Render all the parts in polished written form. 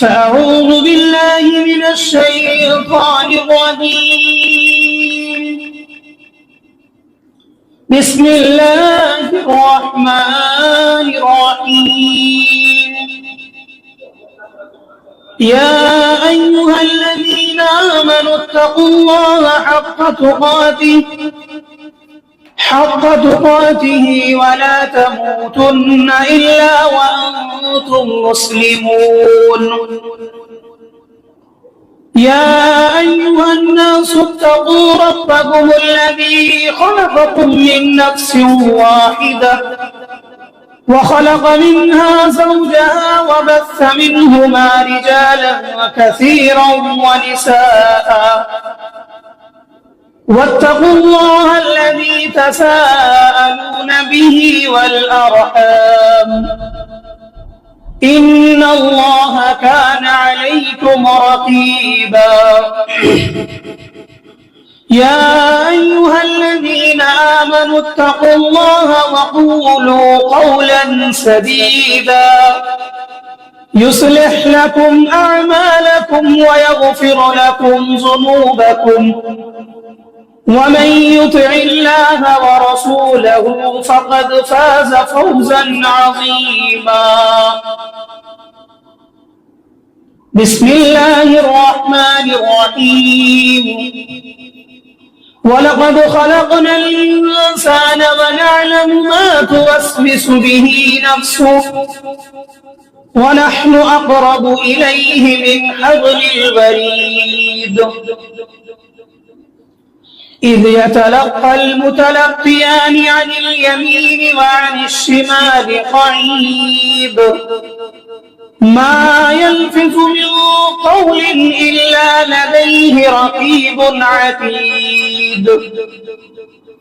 فأعوذ بالله من الشيطان الرجيم. بسم الله الرحمن الرحيم. يا أيها الذين آمنوا اتقوا الله حق تقاته ولا تموتن إلا وأنتم مسلمون. يا أيها الناس اتقوا ربكم الذي خلقكم من نفس واحدة وخلق منها زوجها وبث منهما رجالا كثيرا ونساء واتقوا الله الذي تساءلون به والأرحام إن الله كان عليكم رقيبا. يا أيها الذين آمنوا اتقوا الله وقولوا قولا سديدا يصلح لكم أعمالكم ويغفر لكم ذنوبكم ومن يطع الله ورسوله فقد فاز فوزا عظيما. بسم الله الرحمن الرحيم. ولقد خلقنا الإنسان ونعلم ما توسوس به نفسه ونحن أقرب إليه من حبل الوريد. إذ يتلقى المتلقيان عن اليمين وعن الشمال قعيد ما يلفظ من قول إلا لديه رقيب عتيد.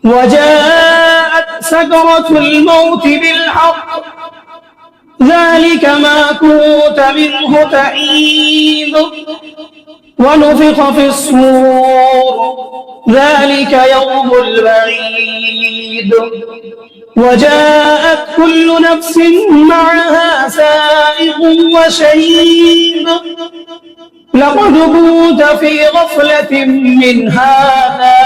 وجاءت سكرة الموت بالحق ذلك ما كنت منه تحيد. ونفخ في الصور ذلك يوم الوعيد. وجاءت كل نفس معها سائق وشهيد. لقد كنت في غفلة من هذا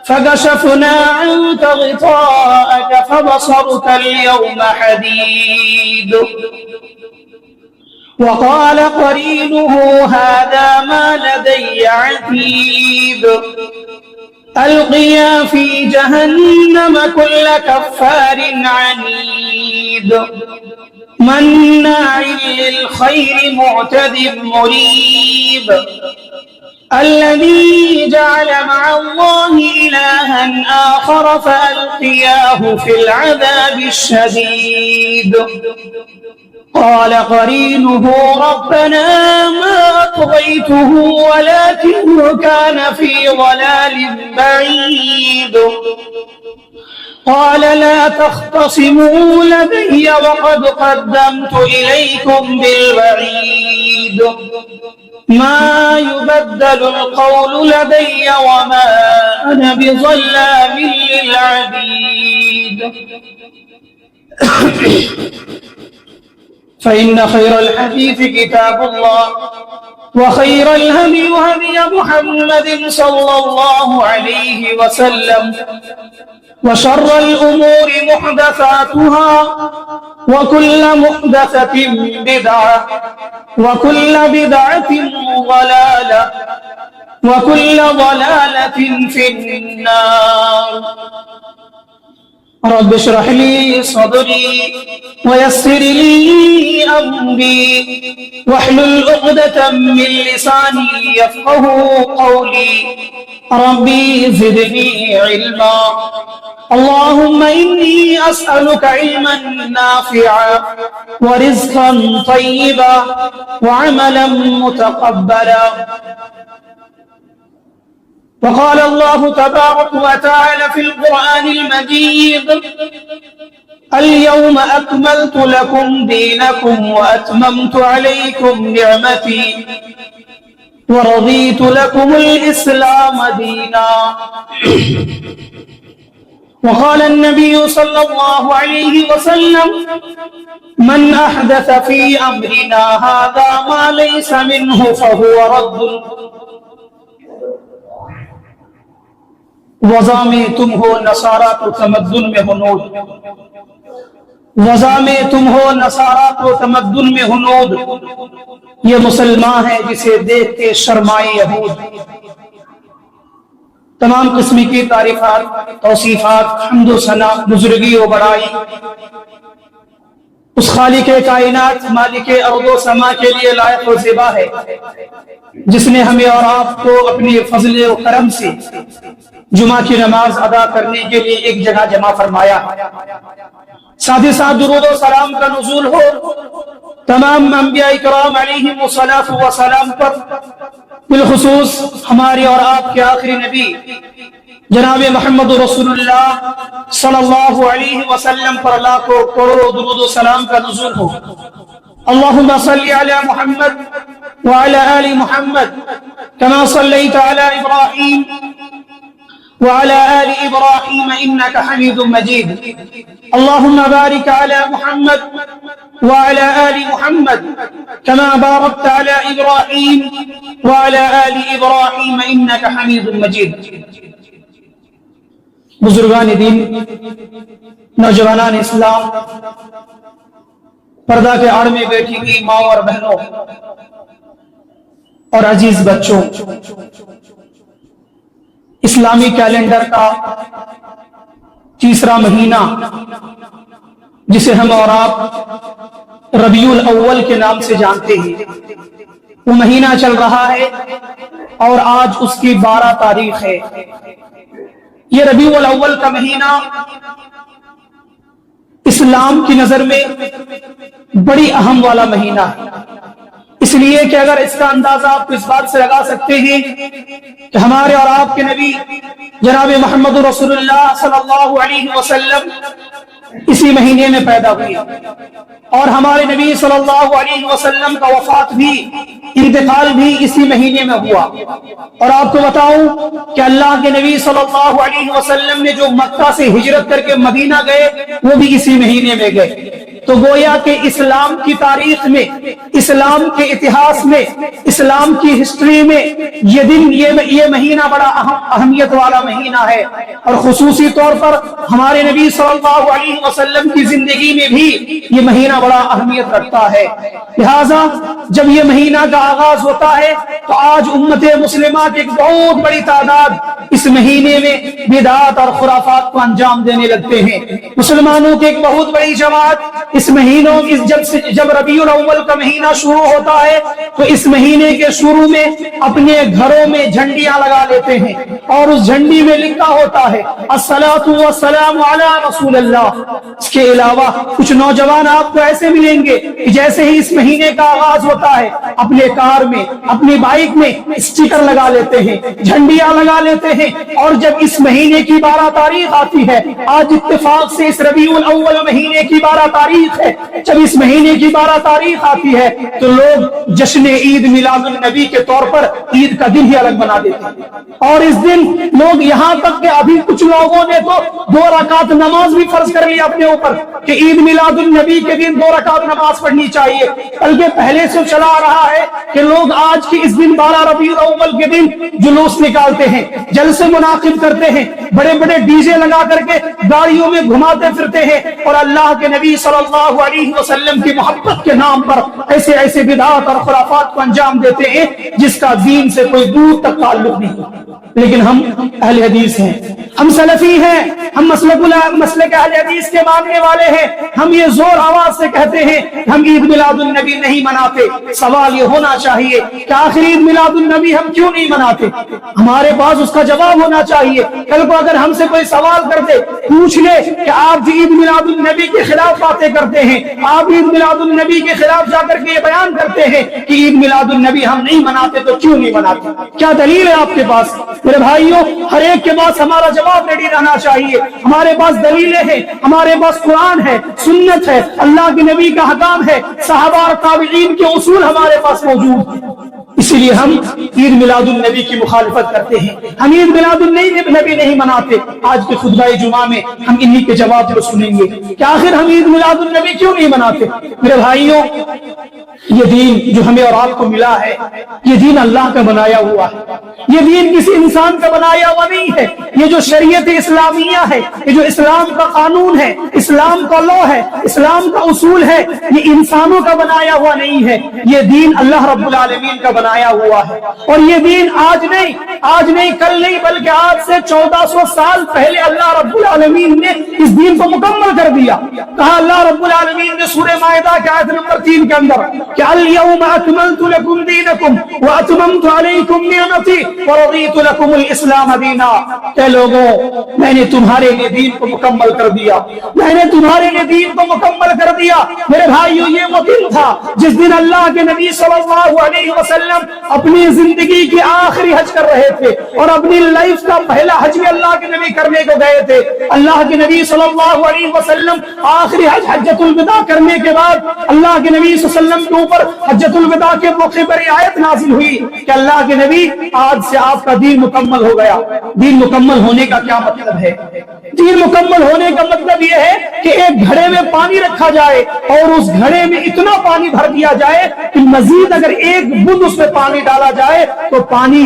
فكشفنا عنك غطاءك فبصرك اليوم حديد. وقال قرينه هذا ما لدي عتيد. ألقيا في جهنم كل كفار عنيد مناع للخير معتد مريب. الذي جعل مع الله إلها آخر فألقياه في العذاب الشديد. قال قرينه ربنا ما أطغيته ولكن كان في ضلال بعيد. قال لا تختصموا لدي وقد قدمت إليكم بالوعيد. ما يبدل القول لدي وما أنا بظلام للعبيد. فإن خير الحديث كتاب الله وخير الهدي هدي محمد صلى الله عليه وسلم وشر الأمور محدثاتها وكل محدثة بدعة وكل بدعة ضلالة وكل ضلالة في النار. رب اشرح لي صدري ويسر لي أمري واحلل عقدة من لساني يفقه قولي. ربي زدني علما. اللهم إني أسألك علما نافعا ورزقا طيبا وعملا متقبلا. وقال الله تبارك وتعالى في القرآن المجيد اليوم أكملت لكم دينكم وأتممت عليكم نعمتي ورضيت لكم الإسلام دينا. وقال النبي صلى الله عليه وسلم: من أحدث في أمرنا هذا ما ليس منه فهو رد. وضع میں تم ہو نصارہ تو تمدن میں ہنود، وضع میں تم ہو نصارہ تو تمدن میں ہنود، یہ مسلمان ہے جسے دیکھ کے شرمائے یہود. تمام قسم کی تعریفات، توصیفات، حمد و ثنا، بزرگی و بڑائی اس خالق کائنات، مالک ارض و سما کے لیے لائق و زیبا ہے، جس نے ہمیں اور آپ کو اپنے فضل و کرم سے جمعہ کی نماز ادا کرنے کے لیے ایک جگہ جمع فرمایا. ساتھ ہی ساتھ درود و سلام کا نزول ہو تمام انبیاء کرام علیہم الصلاۃ والسلام پر، بالخصوص ہمارے اور آپ کے آخری نبی جناب محمد رسول اللہ صلی اللہ علیہ وسلم پر لاکھوں کروڑوں درود و سلام کا نزول ہو. اللہم صلی علی محمد وعلی آل محمد کما صلیت علی ابراہیم وعلى آل إبراهيم إنك حميد مجيد. اللهم بارك على محمد وعلى آل محمد كما باركت على إبراهيم وعلى آل إبراهيم إنك حميد مجيد. بزرگان دین، نوجوانان اسلام، پردہ کے آڑ میں بیٹھی ہوئی ماں اور بہنوں اور عزیز بچوں، اسلامی کیلنڈر کا تیسرا مہینہ جسے ہم اور آپ ربیع الاول کے نام سے جانتے ہیں، وہ مہینہ چل رہا ہے اور آج اس کی 12 تاریخ ہے. یہ ربیع الاول کا مہینہ اسلام کی نظر میں بڑی اہم والا مہینہ ہے، اس لیے کہ اگر اس کا اندازہ آپ اس بات سے لگا سکتے ہیں کہ ہمارے اور آپ کے نبی جناب محمد رسول اللہ صلی اللہ علیہ وسلم اسی مہینے میں پیدا ہوئے اور ہمارے نبی صلی اللہ علیہ وسلم کا وفات بھی، انتقال بھی اسی مہینے میں ہوا. اور آپ کو بتاؤں کہ اللہ کے نبی صلی اللہ علیہ وسلم نے جو مکہ سے ہجرت کر کے مدینہ گئے وہ بھی اسی مہینے میں گئے. تو گویا کہ اسلام کی تاریخ میں، اسلام کے اتہاس میں، اسلام کی ہسٹری میں یہ دن، یہ مہینہ بڑا اہمیت والا مہینہ ہے. اور خصوصی طور پر ہمارے نبی صلی اللہ علیہ وسلم کی زندگی میں بھی یہ مہینہ بڑا اہمیت رکھتا ہے. لہٰذا جب یہ مہینہ کا آغاز ہوتا ہے تو آج امت مسلمہ کی ایک بہت بڑی تعداد اس مہینے میں بدعات اور خرافات کو انجام دینے لگتے ہیں. مسلمانوں کی ایک بہت بڑی جماعت اس مہینوں جب ربیع الاول کا مہینہ شروع ہوتا ہے تو اس مہینے کے شروع میں اپنے گھروں میں جھنڈیاں لگا لیتے ہیں اور اس جھنڈی میں لکھا ہوتا ہے الصلاۃ والسلام علی رسول اللہ. اس کے علاوہ کچھ نوجوان آپ کو ایسے ملیں گے کہ جیسے ہی اس مہینے کا آغاز ہوتا ہے اپنے کار میں، اپنی بائک میں اسٹیکر لگا لیتے ہیں، جھنڈیاں لگا لیتے ہیں. اور جب اس مہینے کی 12 تاریخ آتی ہے، آج اتفاق سے اس ربیع الاول مہینے کی 12 تاریخ ہے، جب اس مہینے کی 12 تاریخ آتی ہے تو لوگ جشن عید میلاد النبی کے طور پر عید کا دن ہی الگ بنا دیتے ہیں. اور اس دن لوگ یہاں تک کہ ابھی کچھ لوگوں نے تو 2 رکعت نماز بھی فرض کر لی اپنے اوپر کہ عید میلاد النبی کے دن 2 رکعت نماز پڑھنی چاہیے. بلکہ پہلے سے چلا رہا ہے کہ لوگ آج کی اس دن 12 ربیع الاول کے دن جلوس نکالتے ہیں، جلسے منعقد کرتے ہیں، بڑے بڑے ڈی جے لگا کر کے گاڑیوں میں گھماتے پھرتے ہیں اور اللہ کے نبی صلی اللہ علیہ وسلم کی محبت کے نام پر ایسے بدعات اور خرافات کو انجام دیتے ہیں جس کا دین سے کوئی دور تک تعلق نہیں. لیکن ہم اہل حدیث ہیں، ہم سلفی ہیں، ہم مسلک اہل حدیث کے ماننے والے ہیں. ہم یہ زور آواز سے کہتے ہیں کہ ہم عید میلاد النبی نہیں مناتے. سوال یہ ہونا چاہیے کہ آخر عید میلاد النبی ہم کیوں نہیں مناتے؟ ہمارے پاس اس کا جواب ہونا چاہیے. کل کو اگر ہم سے کوئی سوال کر دے، پوچھ لے کہ آپ جو عید میلاد النبی کے خلاف باتیں کرتے ہیں، آپ عید میلاد النبی کے خلاف جا کر کے یہ بیان کرتے ہیں کہ عید میلاد النبی ہم نہیں مناتے، تو کیوں نہیں مناتے؟ کیا دلیل ہے آپ کے پاس؟ میرے بھائیوں، ہر ایک کے پاس ہمارا جواب ریڈی رہنا چاہیے. ہمارے پاس دلیلیں ہیں، ہمارے پاس قرآن ہے، سنت ہے، اللہ کے نبی کا حکام ہے، صحابہ اور تابعین کے اصول ہمارے پاس موجود ہیں. اسی لیے ہم عید میلاد النبی کی مخالفت کرتے ہیں، ہم عید میلاد النبی نہیں مناتے۔ آج کے خطبہ جمعہ میں ہم انہی کے جواب کو سنیں گے کہ آخر ہم عید میلاد النبی کیوں نہیں مناتے۔ میرے بھائیوں، یہ دین جو ہمیں اور آپ کو ملا ہے، یہ دین اللہ کا بنایا ہوا ہے، یہ دین کسی انسان کا بنایا ہوا نہیں ہے۔ یہ جو شریعت اسلامیہ ہے، یہ جو اسلام کا قانون ہے، اسلام کا لا ہے، اسلام کا اصول ہے، یہ انسانوں کا بنایا ہوا نہیں ہے، یہ دین اللہ رب العالمین کا بنایا ہوا ہے۔ اور یہ دین آج نہیں کل نہیں بلکہ آج سے 1400 سال پہلے اللہ رب العالمین نے اس دین کو مکمل کر دیا۔ کہا اللہ رب العالمین نے سورہ مائدہ کی آیت نمبر 3 کے اندر کہ اليوم اکملت لکم دینکم واتممت علیکم نعمتی ورضیت لکم الاسلام دینا۔ کہ لوگوں، میں نے تمہارے لیے دین کو مکمل کر دیا، میں نے تمہارے لیے دین کو مکمل کر دیا۔ میرے بھائیو، یہ وہ دن تھا جس دن اللہ کے نبی صلی اللہ علیہ وسلم اپنی زندگی کی آخری حج کر رہے تھے، اور اپنی لائف کا پہلا حج بھی اللہ کے نبی کرنے کو گئے تھے۔ اللہ کے نبی صلی اللہ علیہ وسلم آخری حج حجۃ الوداع کرنے کے بعد اللہ کے نبی صلی اللہ علیہ وسلم کے اوپر حجۃ الوداع کے موقع پر یہ آیت نازل ہوئی کہ اللہ کے نبی، آج سے آپ کا دین مکمل ہو گیا۔ دین مکمل ہونے کا کیا مطلب ہے؟ دین مکمل ہونے کا مطلب یہ ہے کہ ایک گھڑے میں پانی رکھا جائے اور اس گھڑے میں اتنا پانی بھر دیا جائے کہ مزید اگر ایک بوند اس میں پانی ڈالا جائے تو پانی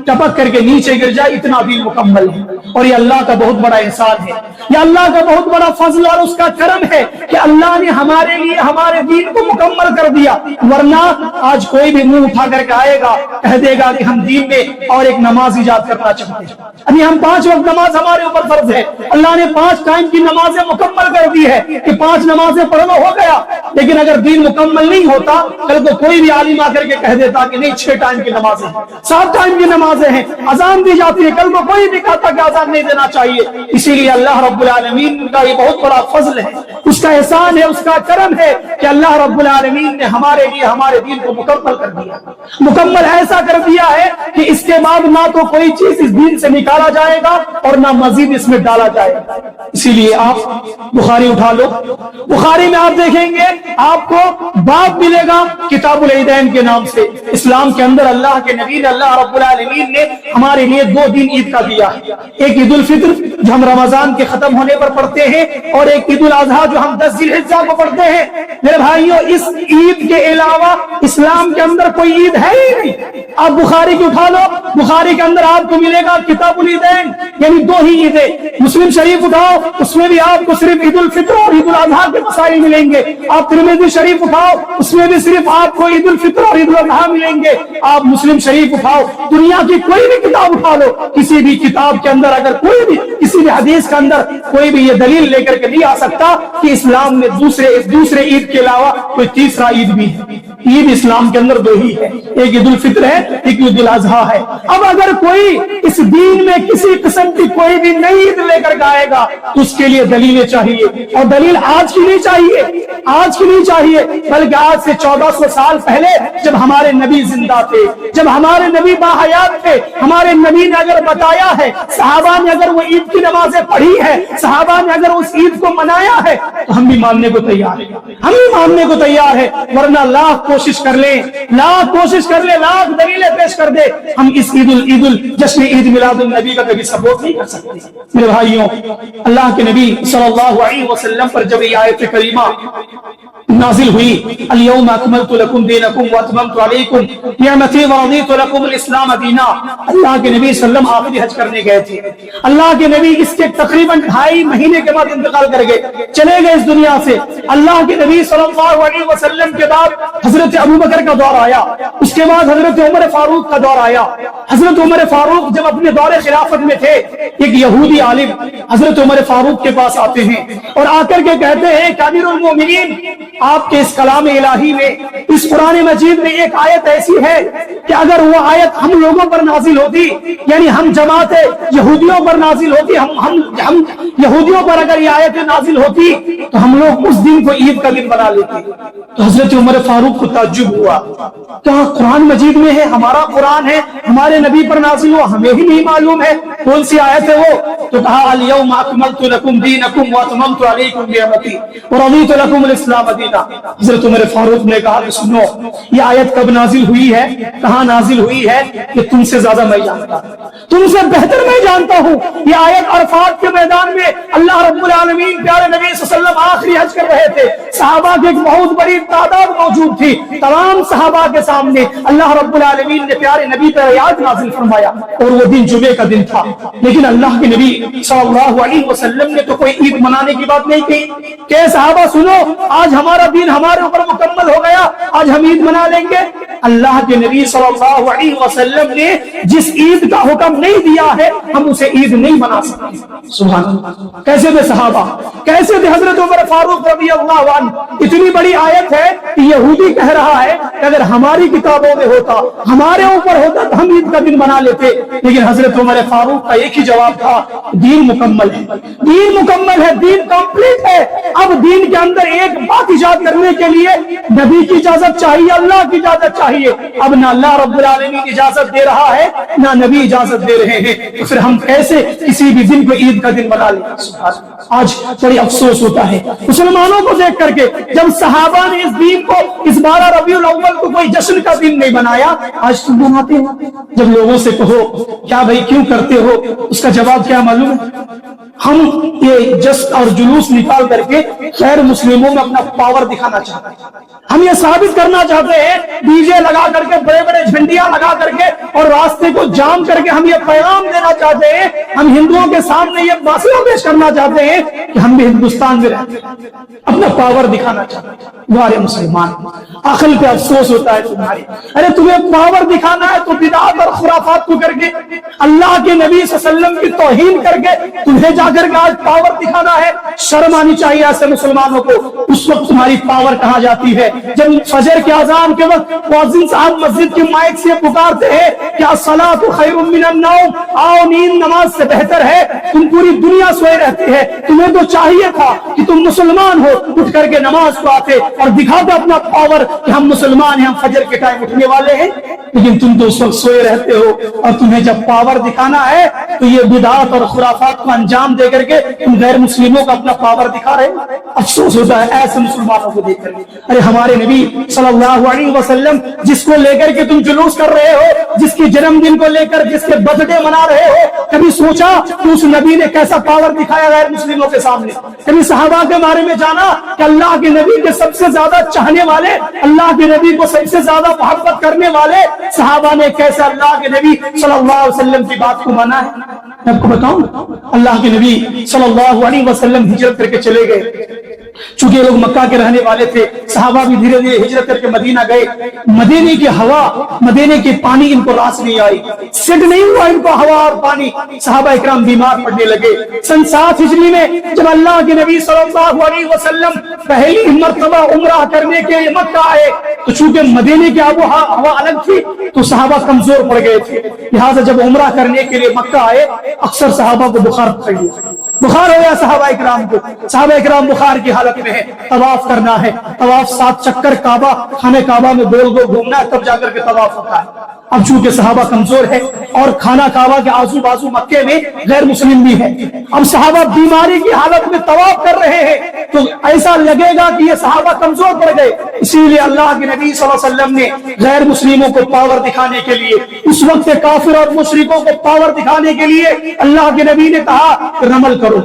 ٹپک کر کے نیچے گر جائے، اتنا دین مکمل ہے۔ اور یہ اللہ کا بہت بڑا احسان ہے، یہ اللہ کا بہت بڑا فضل اور اس کا کرم ہے کہ اللہ نے ہمارے لیے ہمارے دین کو مکمل کر دیا۔ ورنہ آج کوئی بھی منہ اٹھا کر کے آئے گا، کہہ دے گا کہ ہم دین میں اور ایک نماز ایجاد کرنا چاہتے ہیں۔ ابھی ہم 5 وقت نماز ہمارے اوپر فرض ہے، اللہ نے 5 ٹائم کی نمازیں مکمل کر دی ہے کہ 5 نمازیں پڑھنا ہو گیا۔ لیکن اگر دین مکمل نہیں ہوتا، کل کو کوئی بھی عالم آ کر کے کہہ دیتا کہ نہیں 6 ٹائم کی نمازیں ہیں، 7 ٹائم کی نمازیں ہیں، اذان دی جاتی ہے، کل کو کوئی بھی کہتا کہ اذان نہیں دینا چاہیے۔ اسی لیے اللہ رب العالمین کا یہ بہت بڑا فضل ہے، اس کا احسان ہے، اس کا کرم ہے کہ اللہ رب العالمین نے ہمارے لیے ہمارے دین کو مکمل کر دیا، مکمل ایسا کر دیا ہے کہ اس کے بعد نہ تو کوئی چیز اس دین سے نکالا جائے گا اور نہ مزید اس میں ڈالا جائے گا۔ اسی لیے آپ بخاری اٹھا لو، بخاری میں آپ دیکھیں گے آپ کو باب ملے گا کتاب العیدین کے نام سے۔ اسلام کے اندر اللہ کے نبی نے، اللہ رب العالمین نے ہمارے لیے 2 دن عید کا دیا ہے، ایک عید الفطر جو ہم رمضان کے ختم ہونے پر پڑھتے ہیں، اور ایک عید الاضحیٰ جو ہم 10 ذی الحجہ کو پڑھتے ہیں۔ میرے بھائیوں، اس عید کے علاوہ اسلام کے اندر کوئی عید ہے ہی نہیں۔ آپ بخاری کو اٹھا لو، بخاری کے اندر آپ کو ملے گا کتاب العیدین، یعنی 2 ہی عیدیں۔ مسلم شریف اٹھاؤ، اس میں بھی آپ کو صرف عید الفطر اور عید الاضحیٰ کے مسائل ملیں گے۔ آپ ترمذی شریف اٹھاؤ، اس میں بھی صرف آپ کو عید الفطر اور عید الاضحیٰ ملیں گے۔ آپ مسلم شریف اٹھاؤ، دنیا کی کوئی بھی کتاب اٹھا لو، کسی بھی کتاب کے اندر اگر کوئی بھی کسی بھی حدیث کے اندر کوئی بھی یہ دلیل لے کر کے نہیں آ سکتا کہ اسلام میں دوسرے عید کے علاوہ کوئی تیسرا عید بھی ہے۔ عید اسلام کے اندر 2 ہی ہے، ایک عید الفطر ہے، ایک عید الاضحیٰ ہے۔ اب اگر کوئی اس دین میں کسی قسم کی کوئی بھی نئی عید لے کر آئے گا تو اس کے لیے دلیلیں چاہیے، اور دلیل آج کی نہیں چاہیے، آج کی نہیں چاہیے، بلکہ آج سے 1400 سال پہلے جب ہمارے نبی زندہ تھے، جب ہمارے نبی باحیات تھے، ہمارے نبی نے اگر بتایا ہے، صحابہ نے اگر وہ عید کی نمازیں پڑھی ہے، صحابہ نے اگر اس عید کو منایا ہے، تو ہم بھی ماننے کو تیار ہیں، ہم بھی ماننے کو تیار ہے۔ ورنہ لاکھ کوشش کر لیں، لاکھ دلیلیں پیش کر دے، ہم اس جشن عید میلاد النبی کا کبھی سپورٹ نہیں کر سکتے۔ میرے بھائیوں، اللہ کے نبی صلی اللہ علیہ وسلم پر جب یہ آیت کریمہ نازل ہوئی، اليوم اکملت لکم دینکم واتممت علیکم نعمتی ورضیت لکم الاسلام دینا، اللہ کے نبی صلی اللہ علیہ وسلم آخری حج کرنے گئے تھے۔ اللہ کے نبی اس کے تقریباً 2.5 مہینے کے بعد انتقال کر گئے، چلے گئے اس دنیا سے۔ اللہ کے نبی صلی اللہ علیہ وسلم کے بعد حضرت ابوبکر کا دور آیا، اس کے بعد حضرت عمر فاروق کا دور آیا۔ حضرت عمر فاروق جب اپنے دور خلافت میں تھے، ایک یہودی عالم حضرت عمر فاروق کے پاس آتے ہیں اور آ کر کے کہتے ہیں کہ امیر المومنین، آپ کے اس کلام الہی میں، اس قرآن مجید میں ایک آیت ایسی ہے کہ اگر وہ آیت ہم لوگوں پر نازل ہوتی، یعنی ہم جماعت یہودیوں پر نازل ہوتی، ہم یہودیوں پر اگر یہ آیت نازل ہوتی تو ہم لوگ اس دن کو عید کا دن بنا لیتے۔ تو حضرت عمر فاروق کو تعجب ہوا، کہا قرآن مجید میں ہے، ہمارا قرآن ہے، ہمارے نبی پر نازل ہوا، ہمیں ہی نہیں معلوم ہے کون سی آیت ہے وہ؟ تو کہا الیوم اکملت لکم دینکم واتممت علیکم نعمتی ورضیت لکم الاسلام دینا۔ حضرت عمر فاروق نے کہا کہ سنو، یہ آیت کب نازل ہوئی ہے، کہاں نازل ہوئی ہے، کہ تم سے زیادہ میں جانتا ہوں، تم سے بہتر میں جانتا ہوں۔ یہ آیت عرفات کے میدان میں اللہ رب العالمین پیارے نبی صلی اللہ علیہ وسلم آخری حج کر رہے تھے، صحابہ کی ایک بہت بڑی تعداد موجود تھی، تمام صحابہ کے سامنے اللہ رب العالمین نے پیارے نبی پر آیات نازل فرمایا، اور وہ دن جمعے کا دن تھا۔ لیکن اللہ کے نبی صلی اللہ علیہ وسلم نے تو کوئی عید منانے کی بات نہیں کی کہ صحابہ سنو، آج ہمارا دین ہمارے اوپر مکمل ہو گیا، آج ہم عید منا لیں گے۔ اللہ کے نبی صلی اللہ علیہ وسلم نے جس عید کا حکم نہیں دیا ہے ہم اسے عید نہیں بنا سکتے۔ سبحان اللہ، کیسے تھے صحابہ، کیسے تھے حضرت عمر فاروق رضی اللہ عنہ۔ اتنی بڑی آیت ہے کہ یہودی کہہ رہا ہے کہ اگر ہماری کتابوں میں ہوتا، ہمارے اوپر ہوتا تو ہم عید کا دن بنا لیتے، لیکن حضرت عمر فاروق کا ایک ہی جواب تھا، دین مکمل ہے، دین مکمل ہے، دین کمپلیٹ ہے۔ اب دین کے اندر ایک بات ایجاد کرنے کے لیے نبی کی اجازت چاہیے، اللہ کی اجازت چاہیے۔ اب نہ اللہ رب العالمین اجازت دے رہا ہے نہ نبی اجازت دے رہے ہیں، تو پھر ہم کیسے کسی بھی دن کو عید کا دن بنا لیں؟ آج بڑی افسوس ہوتا ہے مسلمانوں کو دیکھ کر کے، جب صحابہ نے اس دین کو، اس 12 ربیع الاول کو کوئی جشن کا دن نہیں بنایا، آج تم بناتے ہو۔ جب لوگوں سے کہو کیا بھائی کیوں کرتے ہو، اس کا جواب کیا معلوم ہے؟ ہم یہ جشن اور جلوس نکال کر کے غیر مسلموں میں اپنا پاور دکھانا چاہتے ہیں، ہم یہ ثابت کرنا چاہتے ہیں، ڈی جے لگا کر کے، بڑے بڑے جھنڈیاں لگا کر کے اور راستے کو جام کر کے ہم یہ پیغام دینا چاہتے ہیں، ہم ہندوؤں کے سامنے یہ مسئلہ پیش کرنا چاہتے ہیں کہ ہم بھی ہندوستان میں رہتے ہیں، اپنا پاور دکھانا چاہتے ہیں۔ ہمارے مسلمان عقل پہ افسوس ہوتا ہے تمہاری، ارے تمہیں پاور دکھانا ہے تو بدعات اور خرافات کو کر کے، اللہ کے نبی صلی اللہ علیہ وسلم کی توہین کر کے تمہیں جا کر کے آج پاور دکھانا ہے۔ شرم آنی چاہیے ایسے مسلمانوں کو۔ اس وقت تمہاری پاور کہاں جاتی ہے جب فجر کے اذان کے وقت مؤذن صاحب مسجد کے مائک سے پکارتے ہیں کہ الصلاۃ خیر من النوم، آؤ نیند نماز سے بہتر ہے، تم پوری دنیا سوئے رہتے ہیں، تمہیں تو چاہیے تھا کہ تم مسلمان ہو، اٹھ کر کے نماز کو آتے اور دکھاتے اپنا پاور کہ ہم مسلمان ہیں، ہم فجر کے ٹائم اٹھنے والے ہیں، لیکن تم تو اس وقت سوئے رہتے ہو، اور تمہیں جب پاور دکھانا ہے تو یہ بدعات اور خرافات کو انجام دے کر کے تم غیر مسلموں کا اپنا پاور دکھا رہے ہیں۔ افسوس ہوتا ہے ایسے مسلمانوں کو دیکھ کر کے۔ ارے ہمارے نبی صلی اللہ علیہ وسلم جس کو لے کر کے تم جلوس کر رہے ہو، جس کے جنم دن کو لے کر جس کے برتھ ڈے منا رہے ہو، کبھی سوچا کہ اس نبی نے کیسا پاور دکھایا غیر مسلموں کے سامنے؟ کبھی صحابہ کے بارے میں جانا کہ اللہ کے نبی کے سب سے زیادہ چاہنے والے، اللہ کے نبی کو سب سے زیادہ محبت کرنے والے صحابہ نے کیسے اللہ کے نبی صلی اللہ علیہ وسلم کی بات کو مانا ہے؟ میں آپ کو بتاؤں، اللہ کے نبی صلی اللہ علیہ وسلم ہجرت کر کے چلے گئے، چونکہ لوگ مکہ کے رہنے والے تھے، صحابہ بھی دھیرے دھیرے ہجرت کر کے مدینہ گئے۔ مدینے کی ہوا، مدینے کے پانی ان کو راس نہیں آئی، سیٹ نہیں ہوا ان کو ہوا اور پانی، صحابہ اکرام بیمار پڑنے لگے۔ سن 7 ہجری میں جب اللہ کے نبی صلی اللہ علیہ وسلم پہلی مرتبہ عمرہ کرنے کے لیے مکہ آئے تو چونکہ مدینے کی آب و ہوا الگ تھی تو صحابہ کمزور پڑ گئے تھے، لہٰذا جب عمرہ کرنے کے لیے مکہ آئے اکثر صحابہ کو بخار پکڑ لیا، بخار ہو گیا صحابہ اکرام کو۔ صحابہ اکرام بخار کی حالت میں ہے، طواف کرنا ہے، طواف 7 چکر کعبہ، خانہ کعبہ میں گول گول گھومنا ہے، تب جا کر کے طواف ہوتا ہے۔ اب چونکہ صحابہ کمزور ہے اور خانہ کعبہ کے آزو بازو مکے میں غیر مسلم بھی ہے، اب صحابہ بیماری کی حالت میں طواف کر رہے ہیں تو ایسا لگے گا کہ یہ صحابہ کمزور پڑ گئے، اسی لیے اللہ کے نبی صلی اللہ علیہ وسلم نے غیر مسلموں کو پاور دکھانے کے لیے، اس وقت کافر اور مشرکوں کو پاور دکھانے کے لیے اللہ کے نبی نے کہا رمل کرو۔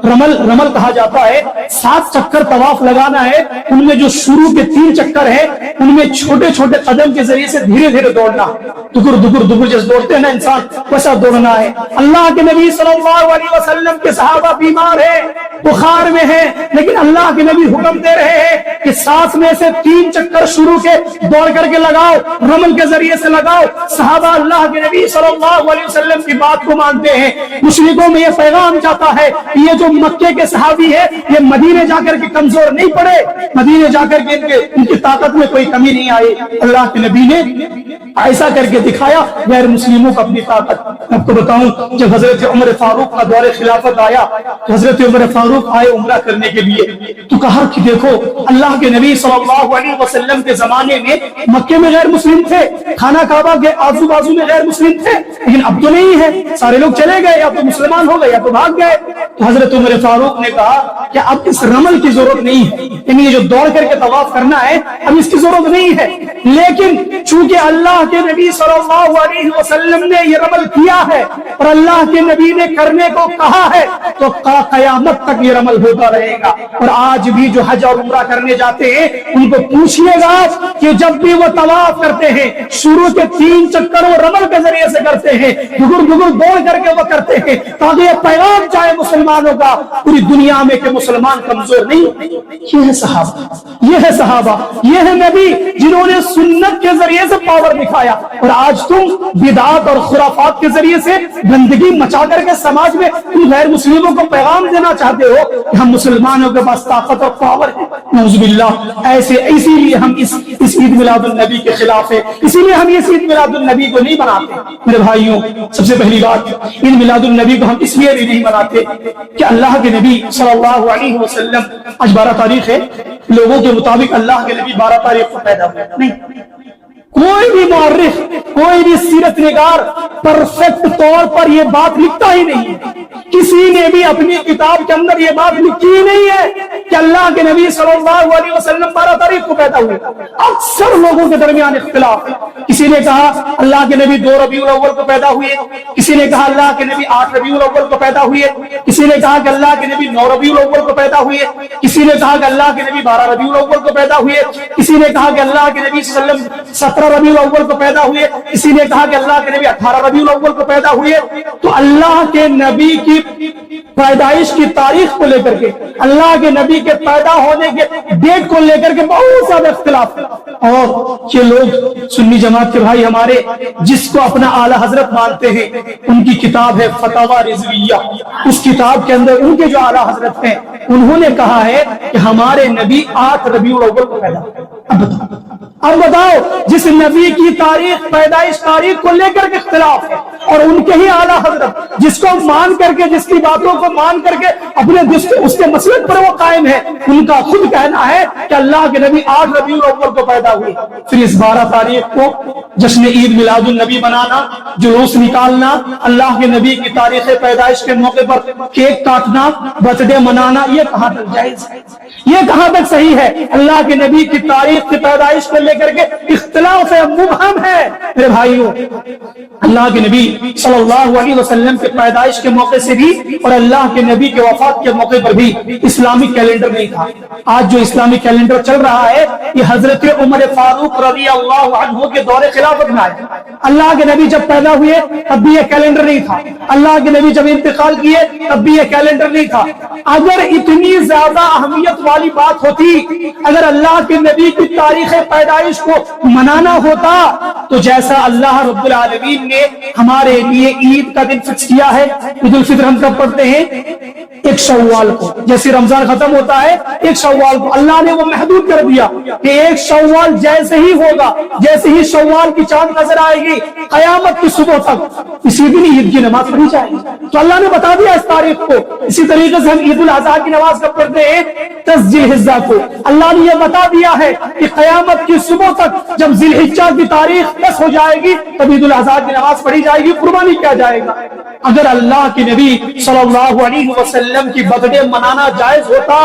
رمل کہا جاتا ہے 7 چکر طواف لگانا ہے، ان میں جو شروع کے 3 چکر ہیں ان میں چھوٹے چھوٹے قدم کے ذریعے سے دھیرے دھیرے دوڑنا، دگر دگر دگر جیسے دوڑتے ہیں نا انسان ویسا دوڑنا ہے۔ اللہ کے نبی صلی اللہ علیہ وسلم کے صحابہ بیمار ہیں، بخار میں ہیں، لیکن اللہ کے نبی حکم دے رہے ہیں کہ 7 میں سے 3 چکر شروع کے دوڑ کر کے لگاؤ، رمل کے ذریعے سے لگاؤ۔ صحابہ اللہ کے نبی صلی اللہ علیہ وسلم کی بات کو مانتے ہیں۔ مشرکوں میں یہ پیغام جاتا ہے ہے یہ جو مکے کے صحابی ہے یہ مدینے جا کر کے کمزور نہیں پڑے, مدینے جا کر کے ان کی طاقت میں کوئی کمی نہیں آئی. اللہ کے نبی نے ایسا کر کے دکھایا غیر مسلموں کو اپنی طاقت. آپ کو بتاؤں جب حضرت عمر فاروق کا دور خلافت آیا تو حضرت عمر فاروق آئے عمرہ کرنے کے لیے تو کہا کہ دیکھو اللہ کے نبی صلی اللہ علیہ وسلم کے زمانے میں مکے میں غیر مسلم تھے, خانہ کعبہ کے آزو بازو میں غیر مسلم تھے, لیکن اب تو نہیں ہے, سارے لوگ چلے گئے, یا تو مسلمان ہو گئے یا تو بھاگ گئے. تو حضرت عمر فاروق نے کہا کہ اب اس رمل کی ضرورت نہیں ہے, یعنی یہ جو دوڑ کر کے طواف کرنا ہے اب اس کی ضرورت نہیں ہے, لیکن چونکہ اللہ کے نبی صلی اللہ علیہ وسلم نے یہ رمل کیا ہے اور اللہ کے نبی نے کرنے کو کہا ہے تو قیامت تک یہ رمل ہوتا رہے گا. اور آج بھی جو حج اور عمرہ کرنے جاتے ہیں ان کو پوچھئے گا کہ جب بھی وہ طواف کرتے ہیں شروع کے 3 چکر وہ رمل کے ذریعے سے کرتے ہیں, گگر گگر دوڑ کر کے وہ کرتے ہیں تاکہ یہ پیغام جائے مسلمانوں کا پوری دنیا میں کہ مسلمان کمزور نہیں. یہ ہے صحابہ, یہ ہے صحابہ, یہ ہے نبی جنہوں نے سنت کے ذریعے سے پاور دکھایا. اور آج تم بدعات اور خرافات کے ذریعے سے گندگی مچا کر کے سماج میں تم غیر مسلموں کو پیغام دینا چاہتے ہو کہ ہم مسلمانوں کے پاس طاقت اور پاور ہے. نعوذ باللہ. اسی لیے ہم اس عید میلاد النبی کے خلاف ہے, اسی لیے ہم اس عید میلاد النبی کو نہیں مناتے. میرے بھائیوں, سب سے پہلی بات عید میلاد النبی کو ہم اس لیے بھی نہیں مناتے کہ اللہ کے نبی صلی اللہ علیہ وسلم, آج 12 تاریخ ہے, لوگوں کے مطابق اللہ کے نبی 12 تاریخ کو پیدا ہوئے نہیں. کوئی بھی مورخ, کوئی بھی سیرت نگار پرفیکٹ طور پر یہ بات لکھتا ہی نہیں ہے. کسی نے بھی اپنی کتاب کے اندر یہ بات لکھی ہی نہیں ہے کہ اللہ کے نبی صلی اللہ علیہ وسلم 12 تاریخ کو پیدا ہوئے. اکثر لوگوں کے درمیان اختلاف ہے. کسی نے کہا اللہ کے نبی 2 ربیع الاول کو پیدا ہوئے, کسی نے کہا اللہ کے نبی 8 ربیع الاول کو پیدا ہوئے, کسی نے کہا کہ اللہ کے نبی 9 ربیع الاول کو پیدا ہوئے, کسی نے کہا کہ اللہ کے نبی 12 ربیع الاول کو پیدا ہوئے, کسی نے کہا کہ اللہ کے نبی صلی اللہ علیہ وسلم 17 ربیع الاول کو پیدا ہوئے, کسی نے کہا کہ اللہ کے نبی 18 ربیع الاول کو پیدا ہوئے. تو اللہ کے نبی کی پیدائش کی تاریخ کو لے کر کے, اللہ کے نبی کے پیدا ہونے کے ڈیٹ کو لے کر کے بہت زیادہ اختلاف ہے. اور یہ لوگ سنی جماعت کے بھائی ہمارے جس کو اپنا اعلیٰ حضرت مانتے ہیں ان کی کتاب ہے فتاوی رضویہ. اس کتاب کے اندر ان کے جو اعلیٰ حضرت ہیں انہوں نے کہا ہے کہ ہمارے نبی 8 ربیع الاول کو پیدا ہوئے. اب بتاؤ, جس نبی کی تاریخ پیدائش تاریخ کو لے کر کے اختلاف ہے اور ان کے ہی اعلیٰ حضرت جس کو مان کر کے, جس کی باتوں کو مان کر کے اپنے اس کے مسلک پر وہ قائم ہے, ان کا خود کہنا ہے کہ اللہ کے نبی 8 ربیع الاول کو پیدا ہوئے. پھر اس 12 تاریخ کو جشن عید میلاد النبی منانا, جلوس نکالنا, اللہ کے نبی کی تاریخ پیدائش کے موقع پر کیک کاٹنا, برتھ ڈے منانا, یہ کہاں تک جائز ہے, یہ کہاں تک صحیح ہے؟ اللہ کے نبی کی تاریخ کی پیدائش کو لے کر کے اختلاف ہے, مبہم ہے. میرے بھائیوں, اللہ کے نبی صلی اللہ علیہ وسلم کے پیدائش کے موقع سے بھی اور اللہ کے نبی کے وفات کے موقع پر بھی اسلامی کیلنڈر نہیں تھا. آج جو اسلامی کیلنڈر چل رہا ہے یہ حضرت عمر فاروق رضی اللہ عنہ کے دور خلافت میں آیا. اللہ کے نبی جب پیدا ہوئے تب بھی یہ کیلنڈر نہیں تھا, اللہ کے نبی جب انتقال کیے تب بھی یہ کیلنڈر نہیں تھا. اگر اتنی زیادہ اہمیت والی بات ہوتی, اگر اللہ کے نبی کی تاریخ پیدائش کو منانا ہوتا تو جیسا اللہ رب العالمین نے ہمارے لیے عید کا دن فکس کیا ہے, عید الفطر ہم کب پڑھتے ہیں؟ 1 شوال کو. جیسے رمضان ختم ہوتا ہے 1 شوال کو, اللہ نے وہ محدود کر دیا کہ 1 شوال جیسے ہی ہوگا, جیسے ہی شوال کی چاند نظر آئے گی قیامت کی صبح تک اسی دن عید کی نماز پڑھی جائے گی. تو اللہ نے بتا دیا اس تاریخ کو. اسی طریقے سے ہم عید الاضحیٰ کی نماز کب پڑھتے ہیں؟ 10 ذی الحجہ کو. اللہ نے یہ بتا دیا ہے کہ قیامت کی صبح تک جب ذی الحجہ کی تاریخ 10 ہو جائے گی تب عید الاضحیٰ کی نماز پڑھی جائے گی, قربانی کیا جائے گا. اگر اللہ کے نبی صلی اللہ علیہ وسلم کی برتھ ڈے منانا جائز ہوتا,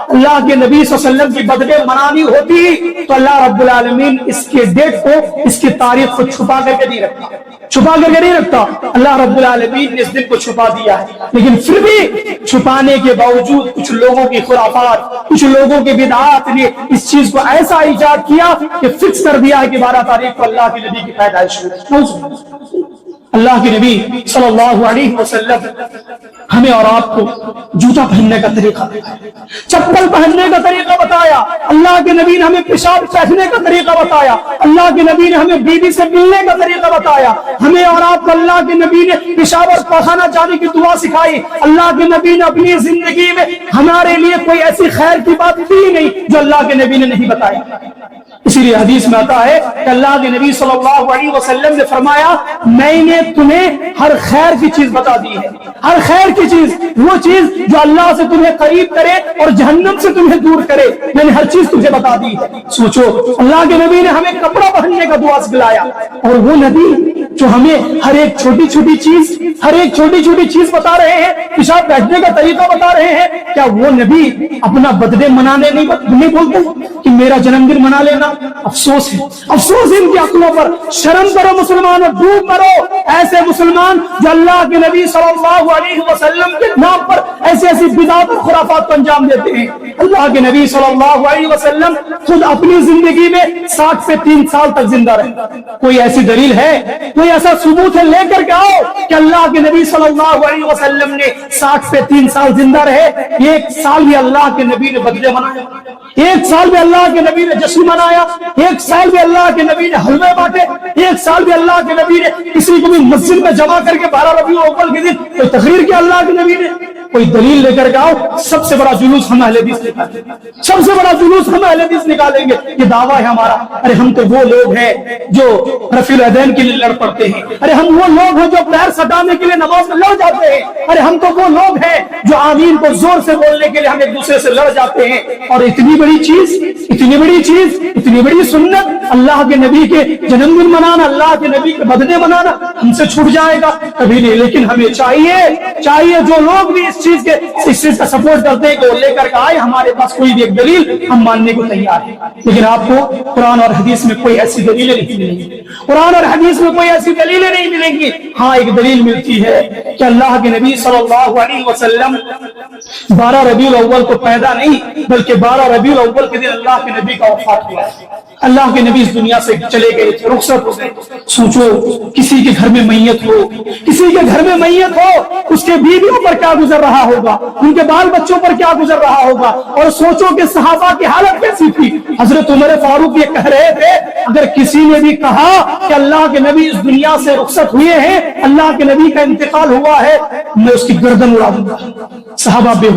اللہ کے نبی صلی اللہ علیہ وسلم کی برتھ ڈے منانی ہوتی تو اللہ رب العالمین اس کے ڈیٹ کو, اس کی تاریخ کو چھپا کر کے نہیں رکھتا, چھپا کر کے نہیں رکھتا. اللہ رب العالمین نے اس دن کو چھپا دیا ہے, لیکن پھر بھی چھپانے کے باوجود کچھ لوگوں کی خرافات, کچھ لوگوں کے بدعات نے اس چیز کو ایسا ایجاد کیا کہ فکس کر دیا ہے کہ 12 تاریخ کو اللہ کے نبی کی پیدائش ہوئی. اللہ کے نبی صلی اللہ علیہ وسلم ہمیں اور آپ کو جوتا پہننے کا طریقہ بتایا، چپل پہننے کا طریقہ بتایا، اللہ کے نبی نے ہمیں پیشاب پہننے کا طریقہ بتایا، اللہ کے نبی نے ہمیں بیوی سے ملنے کا طریقہ بتایا، ہمیں اور آپ کو اللہ کے نبی نے پیشاب اور پخانہ جانے کی دعا سکھائی، اللہ کے نبی نے اپنی زندگی میں ہمارے لیے کوئی ایسی خیر کی بات کی نہیں جو اللہ کے نبی نے نہیں بتایا۔ اسی لیے حدیث میں آتا ہے کہ اللہ کے نبی صلی اللہ علیہ وسلم نے فرمایا میں نے تمہیں ہر خیر کی چیز بتا دی ہے، ہر خیر کی چیز، وہ چیز جو اللہ سے تمہیں قریب کرے اور جہنم سے تمہیں دور کرے، میں نے ہر چیز تجھے بتا دی ہے۔ سوچو اللہ کے نبی نے ہمیں کپڑا پہننے کا دعا سکھلایا، اور وہ نبی جو ہمیں ہر ایک چھوٹی چھوٹی چیز بتا رہے ہیں، پیشاب بیٹھنے کا طریقہ بتا رہے ہیں، کیا وہ نبی اپنا برتھ ڈے منانے نہیں بولتے کہ میرا جنم دن منا لینا؟ افسوس ہے، افسوس ان کی عقلوں پر۔ شرم کرو مسلمانوں، ڈوب مرو ایسے مسلمان جو اللہ کے نبی صلی اللہ علیہ وسلم کے نام پر ایسی بدعات اور خرافات کو انجام دیتے ہیں۔ اللہ کے نبی صلی اللہ علیہ وسلم خود اپنی زندگی میں 60 سے 3 سال تک زندہ رہے۔ کوئی ایسی دلیل ہے، کوئی ایسا ثبوت ہے لے کر کے آؤ کہ اللہ کے نبی صلی اللہ علیہ وسلم نے 60 سے 3 سال زندہ رہے، 1 سال بھی اللہ کے نبی نے بدلے منائے، 1 سال بھی اللہ کے نبی نے جشن منایا، 1 سال بھی اللہ کے نبی نے حلوے بانٹے، 1 سال بھی اللہ کے نبی نے کسی کو بھی مسجد میں جمع کر کے 12 ربیع الاول کے دن کوئی تقریر کیا اللہ کے نبی نے؟ کوئی دلیل لے کر کے آؤ۔ سب سے بڑا جلوس ہم اہل حدیث نکالیں گے، سب سے بڑا جلوس ہم اہل حدیث نکالیں گے، یہ دعویٰ ہے ہمارا۔ ارے ہم تو وہ لوگ ہیں جو رفیع الیدین کے لیے لڑ پڑتے ہیں، ارے ہم وہ لوگ ہیں جو پیر سٹانے کے لیے نماز میں لڑ جاتے ہیں، ارے ہم تو وہ لوگ ہیں جو آمین کو زور سے بولنے کے لیے ہم ایک دوسرے سے لڑ جاتے ہیں۔ اور اتنی بڑی چیز، اتنی بڑی سنت، اللہ کے نبی کے جنم دن منانا، اللہ کے نبی کے برتھ ڈے منانا ہم سے چھوٹ جائے گا؟ کبھی نہیں۔ لیکن ہمیں چاہیے جو لوگ بھی اس چیز کا سپورٹ کرتے ہیں کہ وہ لے کر کے آئے، ہمارے پاس کوئی بھی ایک دلیل ہم ماننے کو تیار ہیں، لیکن آپ کو قرآن اور حدیث میں کوئی ایسی دلیلیں نہیں ملیں گی، قرآن اور حدیث میں کوئی ایسی دلیلیں نہیں ملیں گی۔ ہاں ایک دلیل ملتی ہے کہ اللہ کے نبی صلی اللہ علیہ وسلم 12 ربیع الاول کو پیدا نہیں بلکہ 12 ربیع الاول کے دن اللہ کے نبی کا وفات ہوا ہے، اللہ کے نبی اس دنیا سے چلے گئے، رخصت ہو گئے۔ سوچو کسی کے گھر میں میت ہو، اس کے بیویوں پر کیا گزر رہا ہوگا، ان کے بال بچوں پر کیا گزر رہا ہوگا، اور سوچو کہ صحابہ کی حالت کیسی تھی۔ حضرت عمر فاروق یہ کہہ رہے تھے اگر کسی نے بھی کہا کہ اللہ کے نبی اس دنیا سے رخصت ہوئے ہیں، اللہ کے نبی کا انتقال ہوا ہے، میں اس کی گردن اڑا دوں گا۔ صحابہ بے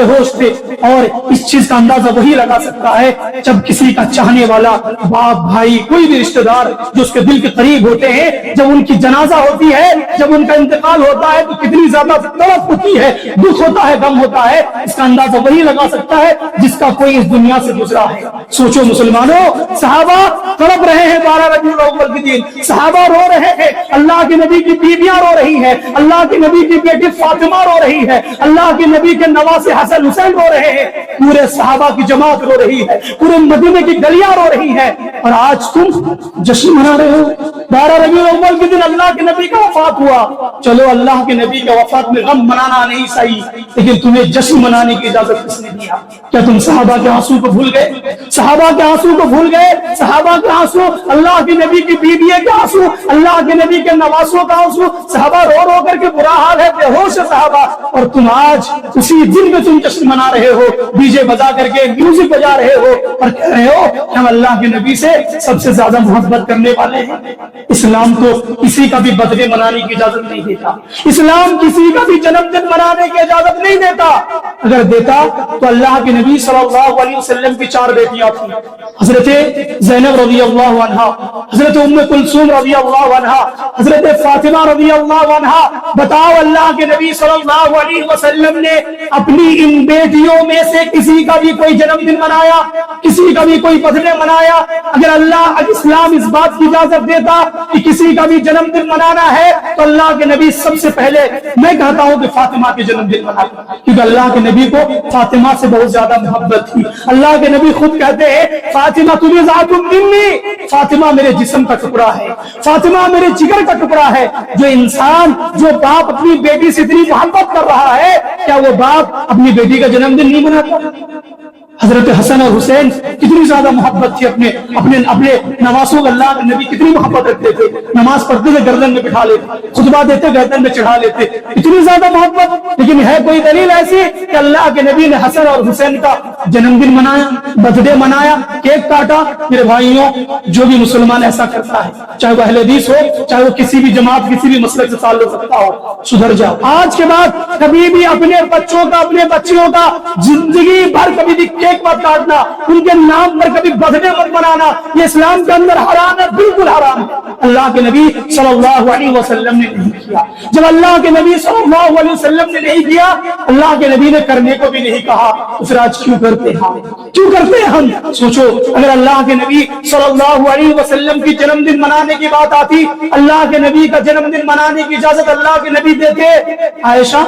ہوش تھے، اور اس چیز کا اندازہ وہی لگا سکتا ہے جب کسی کا چاہنے والا باپ، بھائی، کوئی بھی رشتہ دار جو اس کے دل کے قریب ہوتے ہیں، جب ان کی جنازہ ہوتی ہے، جب ان کا انتقال ہوتا ہے تو کتنی زیادہ تڑپ ہوتی ہے، دکھ ہوتا ہے، غم ہوتا ہے۔ اس کا اندازہ وہی لگا سکتا ہے جس کا کوئی اس دنیا سے گزرا ہے۔ سوچو مسلمانوں، صحابہ تڑپ رہے ہیں 12 ربیع الاول کے دن، صحابہ رو رہے ہیں، اللہ کے نبی کی بیویاں رو رہی ہیں، اللہ کے نبی کی بیٹی فاطمہ رو رہی ہے، اللہ کے نبی کے نواسے حسن حسین رو رہے ہیں، پورے صحابہ کی جماعت رو رہی ہے، پورے مدینے کی گلیاں رو رہی ہیں، اور آج تم جشن منا رہے ہو۔ 12 ربیع الاول کے دن اللہ کے نبی کا وفات ہوا، چلو اللہ کے نبی کے وفات میں غم منانا نہیں صحیح، لیکن تمہیں جشن منانے کی اجازت کس نے دیا؟ کیا تم صحابہ کے آنسو کو بھول گئے؟ صحابہ کے آنسو کو بھول گئے؟ صحابہ کے آنسو، اللہ کے نبی کی بیویوں کے آنسو، اللہ کے نبی کے نواسوں کا آنسو، صحابہ رو رو کر کے برا حال ہے، بے ہوش ہے صحابہ، اور تم آج اسی دن میں تم جشن منا رہے ہو، ڈی جے بجا کر کے میوزک بجا رہے ہو، اور کہہ رہے ہو کہ ہم اللہ کے نبی سے سب سے زیادہ محبت کرنے والے ہیں۔ اسلام تو کسی کا بھی برتھ ڈے منانے کی اجازت نہیں دیتا، اسلام کسی کا بھی جنم دن منانے کی اجازت نہیں دیتا۔ اگر دیتا تو اللہ کے نبی صلی اللہ علیہ وسلم کی 4 بیٹیاں تھیں، حضرت زینب رضی اللہ عنہا، حضرت ام کلثوم رضی اللہ عنہا، حضرت فاطمہ رضی اللہ عنہا۔ بتاؤ اللہ کے نبی صلی اللہ علیہ وسلم نے اپنی ان بیٹیوں میں سے کسی کا بھی کوئی جنم دن منایا، کسی کا بھی کوئی برتھ ڈے منایا؟ اگر اللہ اسلام اس بات کی اجازت دیتا کہ کسی کا بھی جنم دن منانا ہے تو اللہ کے نبی سب سے پہلے میں کہتا ہوں کہ فاطمہ کے جنم دن مناتا، کیونکہ اللہ کے نبی کو فاطمہ سے بہت زیادہ محبت تھی۔ اللہ کے نبی خود کہتے ہیں فاطمہ تمہیں ذات منی، فاطمہ میرے جسم کا ٹکڑا ہے، فاطمہ میرے جگر کا ٹکڑا ہے۔ جو باپ اپنی بیٹی سے اتنی محبت کر رہا ہے، کیا وہ باپ اپنی بیٹی کا جنم دن نہیں مناتا؟ حضرت حسن اور حسین کتنی زیادہ محبت تھی اپنے اپنے اپنے نواسوں کو، اللہ کے نبی کتنی محبت رکھتے تھے، نماز پڑھتے تھے گردن میں بٹھا لیتے، خطبہ دیتے گردن میں چڑھا لیتے، اتنی زیادہ محبت۔ لیکن ہے کوئی دلیل ایسی کہ اللہ کے نبی نے حسن اور حسین کا جنم دن منایا، برتھ ڈے منایا، کیک کاٹا؟ میرے بھائیوں، جو بھی مسلمان ایسا کرتا ہے، چاہے وہ اہل حدیث ہو، چاہے وہ کسی بھی جماعت کسی بھی مسلک سے تعلق رکھتا ہو، سدھر جاؤ۔ آج کے بعد کبھی بھی اپنے بچوں کا اپنے بچیوں کا زندگی بھر کبھی بھی کیک مت کاٹنا، ان کے نام پر کبھی برتھ ڈے مت منانا، یہ اسلام کے اندر حرام ہے، بالکل حرام ہے۔ اللہ کے نبی صلی اللہ علیہ وسلم نے نہیں کیا۔ جب اللہ کے نبی صلی اللہ علیہ وسلم نے نہیں کیا، اللہ کے نبی نے کرنے کو بھی نہیں کہا، تو پھر آج کیوں کرتے ہیں کیوں کرتے ہیں ہم؟ سوچو، اگر اللہ کے نبی صلی اللہ علیہ وسلم کی جنم دن منانے کی بات آتی، اللہ کے نبی کا جنم دن منانے کی اجازت اللہ کے نبی دیتے۔ عائشہ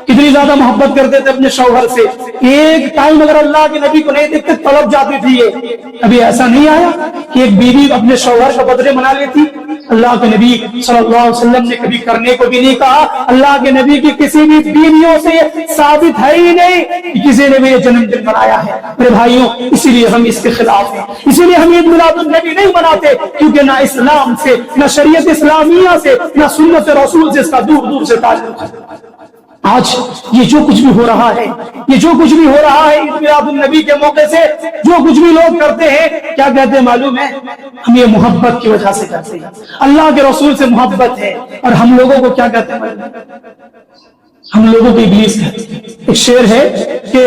کتنی زیادہ محبت کرتے تھے اپنے شوہر سے، ایک ٹائم اگر اللہ کے نبی کو نہیں دیکھتے طلب جاتی تھی۔ یہ کبھی ایسا نہیں آیا کہ ایک بیوی اپنے شوہر کا برتھ ڈے منا لیتی؟ اللہ کے نبی صلی اللہ علیہ وسلم نے کبھی کرنے کو بھی نہیں کہا۔ اللہ کے نبی کی کسی بھی بیویوں سے ثابت ہے ہی نہیں کہ کسی نے بھی یہ جنم دن منایا ہے۔ میرے بھائیوں، اسی لیے ہم اس کے خلاف ہیں، اسی لیے ہم عید میلاد النبی نہیں مناتے، کیونکہ نہ اسلام سے، نہ شریعت اسلامیہ سے، نہ سنت رسول سے اس کا دور دور سے تعلق ہے۔ آج یہ جو کچھ بھی ہو رہا ہے، یہ جو کچھ بھی ہو رہا ہے عید میلاد النبی کے موقع سے، جو کچھ بھی لوگ کرتے ہیں، کیا کہتے ہیں معلوم ہے؟ ہم یہ محبت کی وجہ سے کرتے ہیں، اللہ کے رسول سے محبت ہے۔ اور ہم لوگوں کو کیا کہتے ہیں؟ ہم لوگوں کو ابلیس کہتے ہیں۔ ایک شعر ہے کہ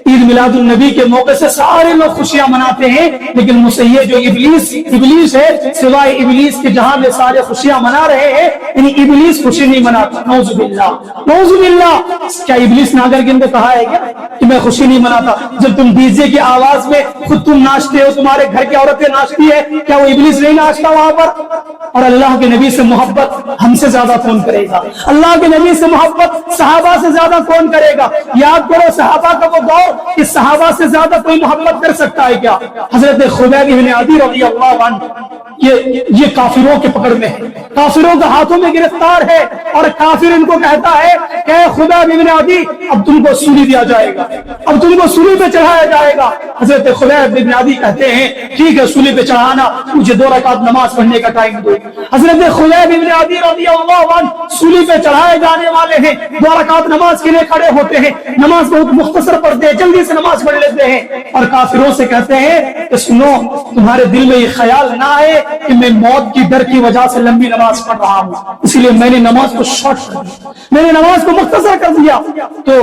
عید میلاد النبی کے موقع سے سارے لوگ خوشیاں مناتے ہیں، لیکن مجھ سے یہ جو ابلیس ہے، سوائے ابلیس کے جہاں میں سارے خوشیاں منا رہے ہیں، یعنی ابلیس خوشی نہیں مناتا۔ نعوذ باللہ، نعوذ باللہ۔ کیا ابلیس ناگر گن کو کہا ہے کیا کہ میں خوشی نہیں مناتا؟ جب تم ڈی جے کی آواز میں خود تم ناچتے ہو، تمہارے گھر کی عورتیں ناچتی ہے، کیا وہ ابلیس نہیں ناچتا وہاں پر؟ اور اللہ کے نبی سے محبت ہم سے زیادہ کون کرے گا؟ اللہ کے نبی سے محبت صحابہ سے زیادہ کون کرے گا؟ یاد کرو صحابہ کا وہ دور کہ صحابہ سے زیادہ کوئی محبت کر سکتا ہے کیا؟ حضرت خبیب بن عدی رضی اللہ عنہ یہ کافروں کے پکڑ میں ہے، کافروں کے ہاتھوں میں گرفتار ہے، اور کافر ان کو کہتا ہے کہ خبیب بن عدی اب تم کو سولی دیا جائے گا، اب تم کو سولی پہ چڑھایا جائے گا۔ حضرت خبیب بن عدی کہتے ہیں ٹھیک ہے، سولی پہ چڑھانا، مجھے 2 رکعت نماز پڑھنے کا ٹائم دو۔ حضرت خبیب بن عدی رضی اللہ عنہ سولی پہ چڑھائے جانے والے ہیں، 2 رکعت نماز کے لیے کھڑے ہوتے ہیں، نماز بہت مختصر پڑھتے ہیں، جلدی سے نماز پڑھ لیتے ہیں، اور کافروں سے کہتے ہیں کہ سنو، تمہارے دل میں یہ خیال نہ آئے کہ میں موت کی ڈر کی وجہ سے لمبی نماز پڑھ رہا ہوں، اسی لیے میں نے نماز کو شارٹ کر دیا، میں نے نماز کو مختصر کر دیا۔ تو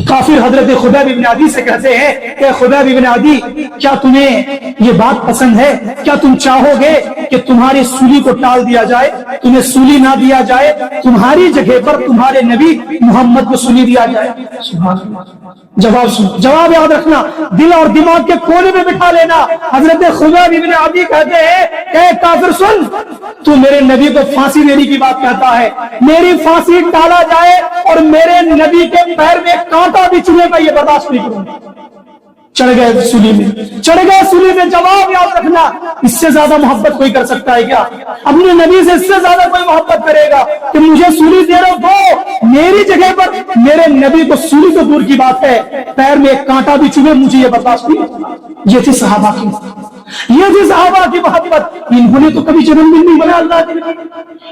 کافر حضرت خبیب بن عدی سے کہتے ہیں کہ خبیب بن عدی، کیا تمہیں یہ بات پسند ہے؟ کیا تم چاہو گے کہ تمہاری سولی کو ٹال دیا جائے، تمہیں سولی نہ دیا جائے، تمہاری جگہ پر تمہارے نبی محمد کو سولی دیا جائے؟ سبحان اللہ۔ جواب سن، جواب یاد رکھنا، دل اور دماغ کے کونے میں بٹھا لینا۔ حضرت خبیب بن عدی کہتے ہیں اے کافر سن، تو میرے نبی کو پھانسی دینے کی بات کہتا ہے، میری پھانسی ٹالا جائے اور میرے نبی کے پیر میں کانٹا بھی چلے گا، یہ برداشت نہیں کروں گا۔ چڑھ گئے سولی میں، چڑھ گئے سولی میں۔ جواب یاد رکھنا، اس سے زیادہ محبت کوئی کر سکتا ہے کیا؟ اپنے نبی سے اس سے زیادہ کوئی محبت کرے گا کہ مجھے سولی دے رہے ہو، میری جگہ پر میرے نبی کو سولی تو دور کی بات ہے، پیر میں ایک کانٹا بھی چلے، مجھے یہ برداشت نہیں۔ یہ تھی صحابہ کی، یہ تھی صحابہ کی محبت۔ انہوں نے تو کبھی جنم دن نہیں بنا اللہ کے نبی،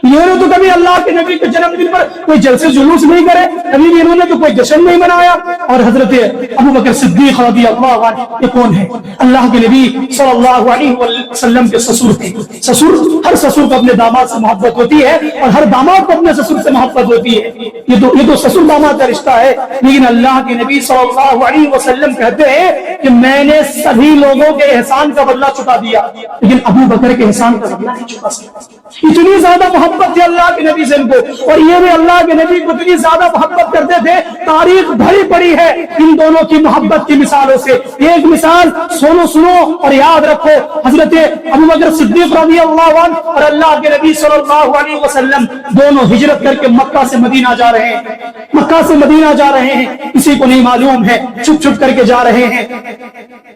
انہوں نے تو کبھی اللہ کے نبی کے جنم دن پر کوئی جلسے جلوس نہیں کرے، کبھی بھی انہوں نے تو کوئی جشن نہیں منایا۔ اور حضرت ابو بکر صدیق رضی اللہ عنہ یہ کون ہے؟ اللہ کے نبی صلی اللہ علیہ وسلم کے سسر تھے۔ سسر، ہر سسر کو اپنے داماد سے محبت ہوتی ہے، اور ہر داماد کو اپنے سسر سے محبت ہوتی ہے، یہ تو سسر داماد کا رشتہ ہے۔ لیکن اللہ کے نبی صلی اللہ علیہ وسلم کہتے ہیں کہ میں نے سبھی لوگوں کے احسان کا بدلہ چکا دیا، لیکن ابو بکر کے احسان کا بدلہ نہیں چکا سکتا۔ اتنی زیادہ محبت تھی اللہ کے نبی سے ان کو، اور یہ بھی اللہ کے نبی کو اتنی زیادہ محبت کرتے تھے۔ تاریخ بھری پڑی ہے ان دونوں کی محبت کی مثالوں سے۔ ایک مثال سنو اور یاد رکھو، حضرت ابو بکر صدیق رضی اللہ عنہ اور اللہ کے نبی صلی اللہ علیہ وسلم دونوں ہجرت کر کے مکہ سے مدینہ جا رہے ہیں، مکہ سے مدینہ جا رہے ہیں، کسی کو نہیں معلوم ہے، چھپ چھپ کر کے جا رہے ہیں۔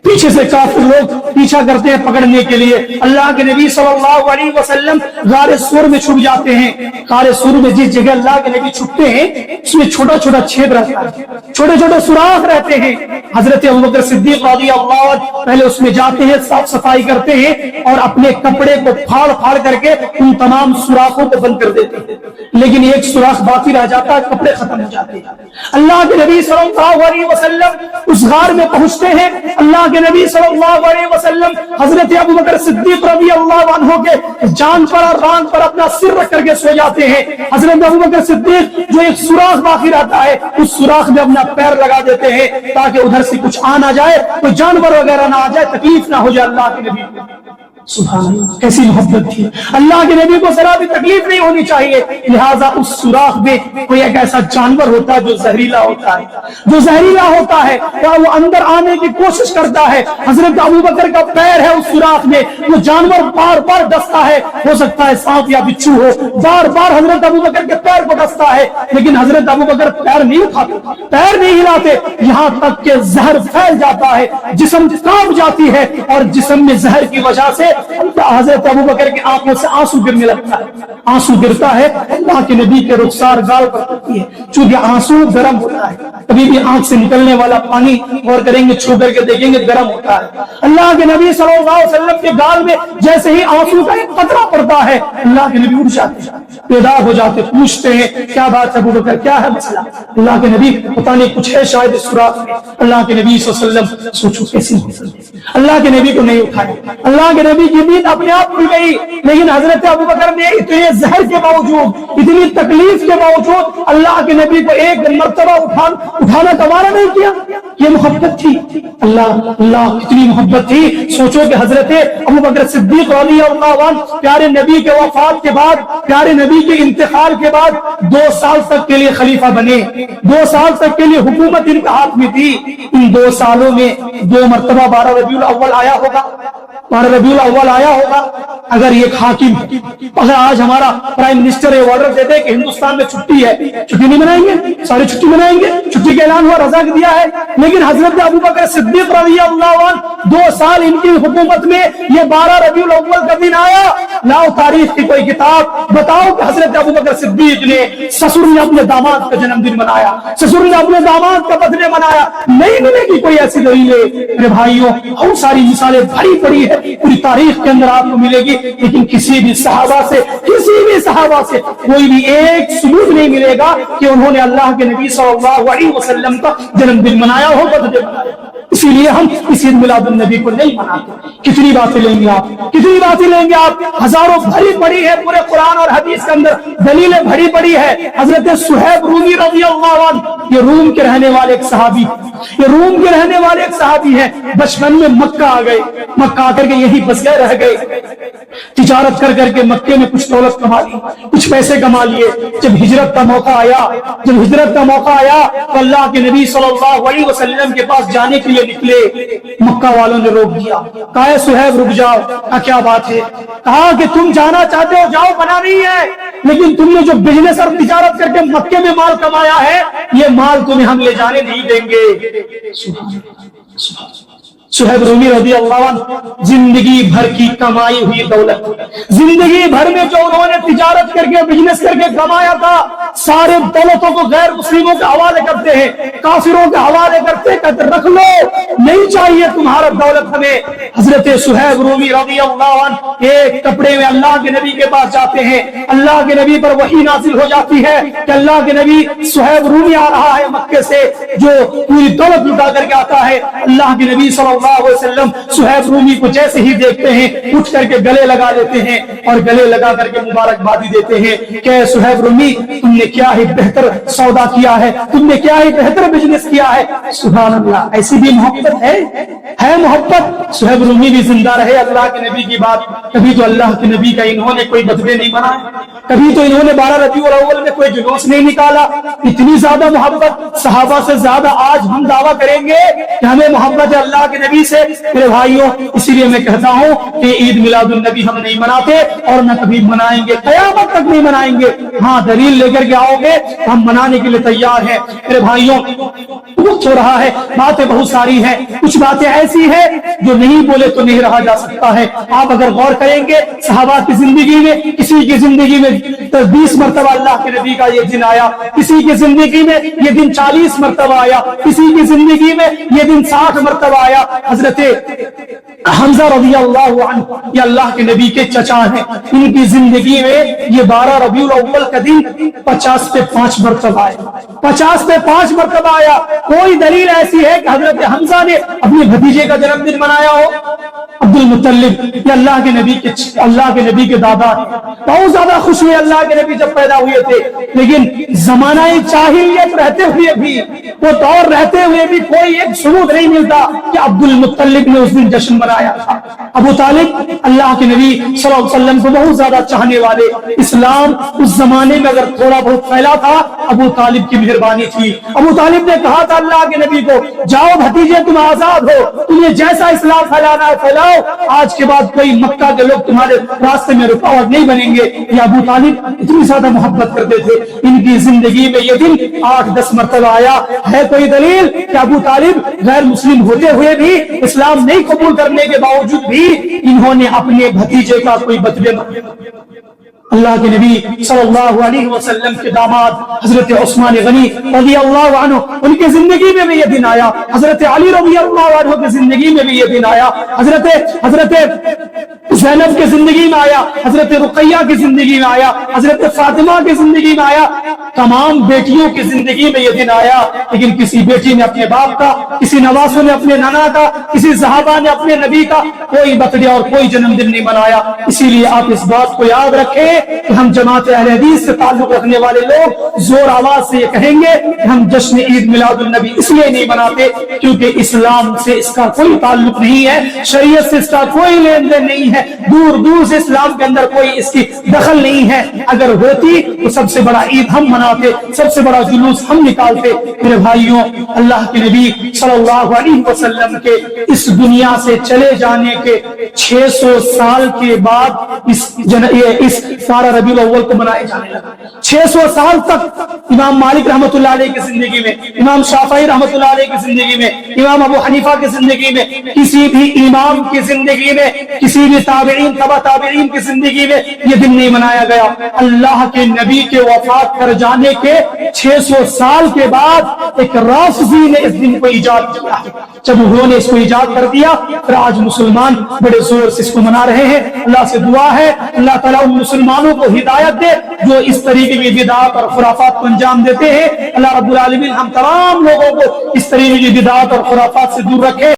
پیچھے سے کافر لوگ پیچھا کرتے ہیں پکڑنے کے لیے۔ اللہ کے نبی صلی اللہ علیہ وسلم غار سور میں چھپ جاتے ہیں. غار سور میں جس جگہ اللہ کے نبی چھپتے ہیں اس میں چھوٹا چھوٹا چھید رہتا ہے, چھوٹے چھوٹے سوراخ رہتے ہیں. حضرت ابوبکر صدیق رضی اللہ عنہ پہلے اس میں جاتے ہیں, صاف صفائی کرتے ہیں اور اپنے کپڑے کو پھاڑ پھاڑ کر کے ان تمام سوراخوں کو بند کر دیتے ہیں, لیکن ایک سوراخ باقی رہ جاتا ہے, کپڑے ختم ہو جاتے ہیں. اللہ کے نبی صلی اللہ علیہ وسلم اس غار میں پہنچتے ہیں. اللہ کے نبی صلی اللہ علیہ وسلم حضرت ابوبکر صدیق رضی اللہ عنہ کے جان پر اور ران پر اپنا سر رکھ کر کے سو جاتے ہیں. حضرت ابوبکر صدیق جو ایک سوراخ باقی رہتا ہے اس سوراخ میں اپنا پیر لگا دیتے ہیں تاکہ ادھر سے کچھ آ نہ جائے, کوئی جانور وغیرہ نہ آ جائے, تکلیف نہ ہو جائے اللہ کے نبی کو. سبحان اللہ, کیسی محبت تھی. اللہ کے نبی کو ذرا بھی تکلیف نہیں ہونی چاہیے, لہٰذا اس سوراخ میں کوئی ایک ایسا جانور ہوتا ہے جو زہریلا ہوتا ہے, وہ اندر آنے کی کوشش کرتا ہے. حضرت ابوبکر کا پیر ہے اس سوراخ میں, وہ جانور بار بار ڈستا ہے, ہو سکتا ہے سانپ یا بچھو ہو, بار بار حضرت ابوبکر کے پیر کو ڈستا ہے, لیکن حضرت ابوبکر پیر نہیں اٹھاتے, پیر نہیں ہلاتے, یہاں تک کہ زہر پھیل جاتا ہے, جسم کانپ جاتی ہے اور جسم میں زہر کی وجہ سے حضرت ابوبکر کی آنکھوں سے آنسو گرنے لگتا ہے. آنسو گرتا ہے, اللہ کے نبی کے رخسار گال پر پڑتی ہے, چونکہ آنسو گرم ہوتا ہے. کبھی بھی آنکھ سے نکلنے والا پانی غور کریں گے, چھو کر کے دیکھیں گے, گرم ہوتا ہے. اللہ کے نبی صلی اللہ علیہ وسلم کے گال میں جیسے ہی آنسو کا ایک قطرہ پڑتا ہے, اللہ کے نبی اٹھ جاتے ہیں, بیدار ہو جاتے, پوچھتے ہیں کیا بات ہے ابوبکر, کیا ہے مسئلہ. اللہ کے نبی پتہ نہیں کچھ ہے شاید اس سوراخ میں. اللہ کے نبی صلی اللہ علیہ وسلم سوچو کیسی اللہ کے نبی کو نہیں اٹھایا. اللہ کے نبی کی نیند اپنے آپ کھل گئی, لیکن حضرت ابوبکر نے اتنے زہر کے باوجود, اتنی تکلیف کے باوجود اللہ کے نبی کو ایک مرتبہ اٹھانا گوارا نہیں کیا. یہ محبت تھی. اللہ کتنی محبت تھی. سوچو کہ حضرت ابوبکر صدیق رضی اللہ عنہ پیارے نبی کے وفات کے بعد, پیارے نبی کے انتقال کے بعد 2 سال تک کے لیے خلیفہ بنے, 2 سال تک کے لیے حکومت ان کے ہاتھ میں تھی. ان 2 سالوں میں 2 مرتبہ 12 ربیع الاول آیا ہوگا, 12 ربیع الاول آیا ہوگا. اگر یہ حاکم, اگر آج ہمارا پرائم منسٹر یہ آرڈر دے دے کہ ہندوستان میں چھٹی ہے, چھٹی نہیں منائیں گے, ساری چھٹی منائیں گے, چھٹی کا اعلان ہوا, رضا دیا ہے. لیکن حضرت ابوبکر صدیق رضی اللہ عنہ 2 سال ان کی حکومت میں یہ 12 ربیع الاول کا دن آیا. لاؤ تاریخ کی کوئی کتاب, بتاؤ کہ حضرت ابوبکر صدیق نے سسر نے اپنے داماد کا جنم دن منایا, سسر نے اپنے داماد کا برتھ ڈے منایا. نہیں ملے گی کوئی ایسی دلیل. میرے بھائیوں, بہت ساری مثالیں بھری پڑی ہے, پوری تاریخ کے اندر آپ کو ملے گی, لیکن کسی بھی صحابہ سے کوئی بھی ایک ثبوت نہیں ملے گا کہ انہوں نے اللہ کے نبی صلی اللہ علیہ وسلم کا جنم دن منایا ہو, برتھ ڈے منایا. اسی لیے ہم اس عید میلاد النبی کو نہیں مناتے. کتنی باتیں لیں گے آپ, کتنی باتیں لیں گے آپ. ہزاروں بھری پڑی ہے پورے قرآن اور حدیث کے اندر, دلیلیں بھری پڑی ہے. حضرت صہیب رومی رضی اللہ عنہ, یہ روم کے رہنے والے ایک صحابی ہیں. بچپن میں مکہ آ گئے, مکہ آ کر کے یہی بس گئے, رہ گئے. تجارت کر کر کے مکے میں کچھ دولت کما لی, کچھ پیسے کما لیے. جب ہجرت کا موقع آیا تو اللہ کے نبی صلی اللہ علیہ وسلم کے پاس جانے کے لیے نکلے. مکہ والوں نے روک دیا, کہا صہیب رک جاؤ. کیا بات ہے؟ کہا کہ تم جانا چاہتے ہو جاؤ, منع نہیں ہے, لیکن تم نے جو بزنس اور تجارت کر کے مکے میں مال کمایا ہے یہ مال تمہیں ہم لے جانے نہیں دیں گے. صہیب رومی رضی اللہ عنہ زندگی بھر کی کمائی ہوئی دولت, زندگی بھر میں جو انہوں نے تجارت کر کے بزنس کر کے کمایا تھا, سارے دولتوں کو غیر مسلموں کے حوالے کرتے ہیں, کافروں کے حوالے کرتے, کہتے رکھ لو, نہیں چاہیے تمہارا دولت ہمیں. حضرت صہیب رومی رضی اللہ عنہ ایک کپڑے میں اللہ کے نبی کے پاس جاتے ہیں. اللہ کے نبی پر وحی نازل ہو جاتی ہے کہ اللہ کے نبی صہیب رومی آ رہا ہے مکے سے, جو پوری دولت لٹا کر کے آتا ہے. اللہ کے نبی صلی اللہ علیہ وسلم صہیب رومی کو جیسے ہی دیکھتے ہیں اٹھ کر کے گلے لگا دیتے ہیں اور گلے لگا کر کے مبارکبادی دیتے ہیں کہ صہیب رومی تم نے کیا ہی بہتر سودا کیا ہے, تم نے کیا ہی بہتر بزنس کیا ہے. سبحان اللہ, ایسی بھی محبت ہے محبت. صہیب رومی بھی زندہ رہے اللہ کے نبی کی بات. کبھی تو اللہ کے نبی کا انہوں نے کوئی برتھ ڈے نہیں منایا, کبھی تو انہوں نے 12 ربیع الاول میں کوئی جلوس نہیں نکالا. اتنی زیادہ محبت, صحابہ سے زیادہ آج ہم دعویٰ کریں گے کہ ہمیں محبت ہے اللہ کے نبی سے. میرے بھائیوں, اسی لیے میں کہتا ہوں کہ عید میلاد النبی ہم نہیں مناتے اور نہ کبھی منائیں گے, قیامت تک نہیں منائیں گے. ہاں دلیل لے کر کے آؤ گے ہم منانے کے لیے تیار ہیں. میرے بھائیوں, وقت ہو رہا ہے, باتیں بہت ساری ہیں, کچھ باتیں ایسی ہیں جو نہیں بولے تو نہیں رہا جا سکتا ہے۔ آپ اگر غور کریں گے صحابہ کی زندگی میں کسی کی زندگی میں 20 مرتبہ اللہ کے نبی کا یہ دن آیا، کسی کی زندگی میں یہ دن 40 مرتبہ آیا، کسی کی زندگی میں یہ دن 60 مرتبہ آیا۔ حضرت حمزہ رضی اللہ عنہ یہ اللہ کے نبی کے چچا ہیں، ان کی زندگی میں یہ 12 ربیع الاول کا دن 50 پہ 5 مرتبہ آیا، 50 پہ 5 مرتبہ آیا۔ کوئی دلیل ایسی ہے کہ حضرت حمزہ نے اپنے بھتیجے کا جنم دن منایا ہو؟ عبد المطلب یہ اللہ کے نبی کے دادا ہیں، بہت زیادہ خوش ہوئے اللہ کے نبی جب پیدا ہوئے تھے، لیکن زمانہ جاہلیت رہتے ہوئے بھی، وہ دور رہتے ہوئے بھی کوئی ایک ثبوت نہیں ملتا کہ عبد المطلب نے اس دن جشن منایا تھا۔ ابو طالب اللہ کے نبی صلی اللہ علیہ وسلم کو بہت زیادہ چاہنے والے، اسلام اس زمانے میں اگر تھوڑا بہت پھیلا تھا ابو طالب کی مہربانی تھی۔ ابو طالب نے کہا تھا اللہ کے نبی کو، جاؤ بھتیجے تم آزاد ہو، تمہیں جیسا اسلام پھیلانا ہے پھیلاؤ، آج کے بعد کوئی مکہ کے لوگ تمہارے راستے میں رکاوٹ نہیں بنیں گے۔ یہ ابو طالب اتنی زیادہ محبت کرتے تھے، ان کی زندگی میں یہ دن 8-10 مرتبہ آیا۔ ہے کوئی دلیل کہ ابو طالب غیر مسلم ہوتے ہوئے بھی، اسلام نہیں قبول کرنے کے باوجود بھی انہوں نے اپنے بھتیجے کا کوئی برتھ ڈے منایا؟ اللہ کے نبی صلی اللہ علیہ وسلم کے داماد حضرت عثمان غنی رضی اللہ عنہ ان کی زندگی میں بھی یہ دن آیا، حضرت علی رضی اللہ عنہ کی زندگی میں بھی یہ دن آیا، حضرت زینب کی زندگی میں آیا، حضرت رقیہ کی زندگی میں آیا، حضرت فاطمہ کی زندگی میں آیا، تمام بیٹیوں کی زندگی میں یہ دن آیا، لیکن کسی بیٹی نے اپنے باپ کا، کسی نواسوں نے اپنے نانا کا، کسی صحابہ نے اپنے نبی کا کوئی برتھ ڈے اور کوئی جنم دن نہیں منایا۔ اسی لیے آپ اس بات کو یاد رکھیں کہ ہم جماعت اہل حدیث سے تعلق رکھنے والے لوگ زور آواز سے یہ کہیں گے کہ ہم جشن عید میلاد النبی اس لیے نہیں مناتے کیونکہ اسلام سے اس کا کوئی تعلق نہیں ہے، شریعت سے اس کا کوئی لین دین نہیں ہے، دور دور سے اسلام کے اندر کوئی اس کی دخل نہیں ہے۔ اگر ہوتی تو سب سے بڑا عید ہم مناتے، سب سے بڑا جلوس ہم نکالتے۔ میرے بھائیوں، اللہ کے نبی صلی اللہ علیہ وسلم کے اس دنیا سے چلے جانے کے 600 سال کے بعد اس 12 ربیع الاول کو منائے جانے لگا۔ 600 سال تک امام مالک رحمۃ اللہ علیہ کی زندگی میں، امام شافعی رحمۃ اللہ علیہ کی زندگی میں، امام ابو حنیفہ کی زندگی میں، کسی بھی امام کی زندگی میں، کسی بھی تابعین تبع تابعین کی زندگی میں یہ دن نہیں منایا گیا۔ اللہ کے نبی کے وفات کر جانے کے 600 سال کے بعد ایک رافضی نے اس دن کو ایجاد کیا۔ جب انہوں نے اس کو ایجاد کر دیا پھر آج مسلمان بڑے زور سے اس کو منا رہے ہیں۔ اللہ سے دعا ہے اللہ تعالیٰ ان مسلمانوں کو ہدایت دے جو اس طریقے کی بدعات اور خرافات کو انجام دیتے ہیں۔ اللہ رب العالمین ہم تمام لوگوں کو اس طریقے کی بدعات اور خرافات سے دور رکھے۔